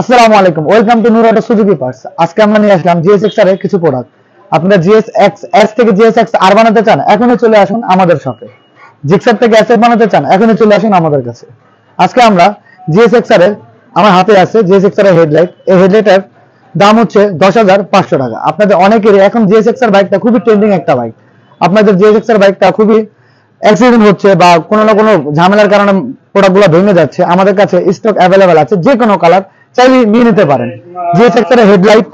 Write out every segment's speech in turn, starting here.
আসসালামু আলাইকুম, welcome to Noor auto Suzuki parts. আজকে আমরা নিয়ে আসলাম জিএসএক্স এর কিছু প্রোডাক্ট। আপনারা জিএসএক্স এস থেকে জিএসএক্স আর বানাতে চান, এখনই চলে আসুন আমাদের শপে। জিক্সার থেকে এসএফ বানাতে চান, এখনই চলে আসুন আমাদের কাছে। আজকে আমরা জিএসএক্স এর, আমার হাতে আছে জিএসএক্স এর হেডলাইট। এই হেডলাইটের দাম হচ্ছে 10,500 টাকা। আপনাদের অনেকেরই এখন জিএসএক্স এর বাইকটা খুবই ট্রেন্ডিং একটা বাইক। আপনাদের জিএসএক্স এর বাইকটা খুবই অ্যাক্সিডেন্ট হচ্ছে বা কোনো না কোনো ঝামেলার কারণে প্রোডাক্টগুলো ভেঙে যাচ্ছে, আমাদের কাছে স্টক অ্যাভেলেবেল আছে, যে কোনো কালার চাইলে নিয়ে নিতে পারেন। জিএসএক্স এর হেডলাইট,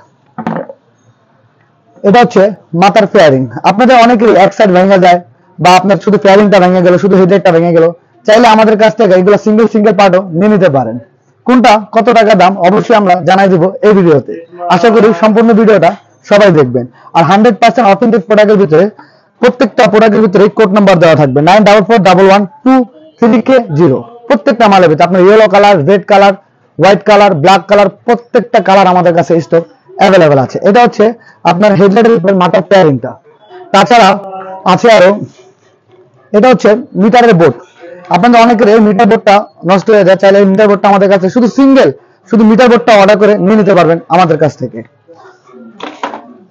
এটা হচ্ছে মাথার ফেয়ারিং। আপনাদের অনেকেরই এক সাইড ভেঙে যায় বা আপনার শুধু ফেয়ারিংটা ভেঙে গেল, শুধু হেডলাইটটা ভেঙে গেল, চাইলে আমাদের কাছ থেকে এগুলো সিঙ্গেল পার্টও নিয়ে নিতে পারেন। কোনটা কত টাকা দাম অবশ্যই আমরা জানাই দিব এই ভিডিওতে। আশা করি সম্পূর্ণ ভিডিওটা সবাই দেখবেন। আর 100% অথেন্টিক প্রোডাক্টের ভিতরে, প্রত্যেকটা প্রোডাক্টের ভিতরে কোড নাম্বার দেওয়া থাকবে 94411230। প্রত্যেকটা মালের ভিতরে আপনার yellow colour, red colour, white colour, black colour, প্রত্যেকটা কালার আমাদের কাছে স্টক অ্যাভেলেবেল আছে। এটা হচ্ছে আপনার হেডলাইটের উপর মাথার পেয়ারিংটা। তাছাড়া আছে আরো, এটা হচ্ছে মিটারের বোর্ড। আপনাদের অনেকের এই মিটার বোর্ডটা নষ্ট হয়ে যায়, চাইলে এই মিটার বোর্ডটা আমাদের কাছে শুধু মিটার বোর্ডটা অর্ডার করে নিয়ে নিতে পারবেন আমাদের কাছ থেকে।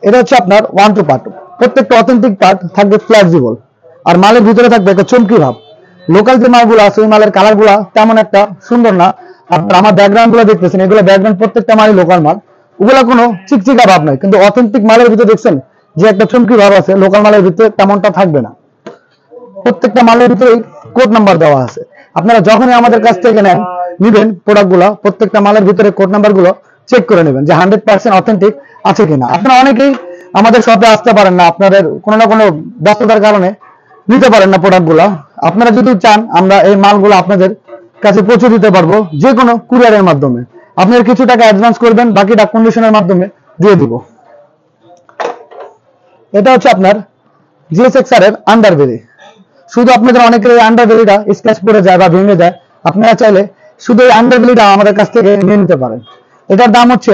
এটা হচ্ছে আপনার 1-2 পার্ট। প্রত্যেকটা অথেন্টিক পার্ট থাকবে ফ্লেক্সিবল, আর মালের ভিতরে থাকবে একটা চমকি ভাব। লোকাল যে মালগুলো আছে ওই মালের কালার গুলা তেমন একটা সুন্দর না। আপনার আমার ব্যাকগ্রাউন্ড গুলো দেখতেছেন, এগুলো ব্যাকগ্রাউন্ড প্রত্যেকটা মালই লোকাল মাল, ওগুলা কোনো চিকচিকা ভাব নয়। কিন্তু অথেন্টিক মালের ভিতরে দেখছেন যে একটা চমকি ভাব আছে, লোকাল মালের ভিতরে তেমনটা থাকবে না। প্রত্যেকটা মালের ভিতরে কোড নাম্বার দেওয়া আছে। আপনারা যখনই আমাদের কাছ থেকে নিবেন প্রোডাক্টগুলো, প্রত্যেকটা মালের ভিতরে কোড নাম্বার গুলো চেক করে নেবেন যে 100% অথেন্টিক আছে কিনা। আপনারা অনেকেই আমাদের শপে আসতে পারেন না, আপনাদের কোনো না কোনো ব্যস্ততার কারণে নিতে পারেন না প্রোডাক্টগুলো। আপনারা যদি চান আমরা এই মালগুলো আপনাদের কাছে পৌঁছে দিতে পারবো যে কোনো কুরিয়ারের মাধ্যমে। আপনারা কিছু টাকা অ্যাডভান্স করবেন, বাকিটা কন্ডিশনের মাধ্যমে দিয়ে দিব। এটা হচ্ছে আপনার জিএসএক্স এর আন্ডারবেলি। শুধু আপনাদের অনেকের এই আন্ডারবেলিটা স্ক্র্যাচ পড়ে যায় বা ভেঙে যায়, আপনারা চাইলে শুধু এই আন্ডারবেলিটা আমাদের কাছ থেকে নিয়ে নিতে পারেন। এটার দাম হচ্ছে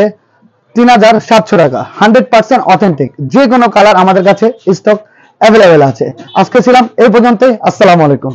3,700 টাকা। 100% অথেন্টিক, যে কোনো কালার আমাদের কাছে স্টক অ্যাভেলেবেল আছে। আজকে ছিলাম এই পর্যন্তই। আসসালামু আলাইকুম।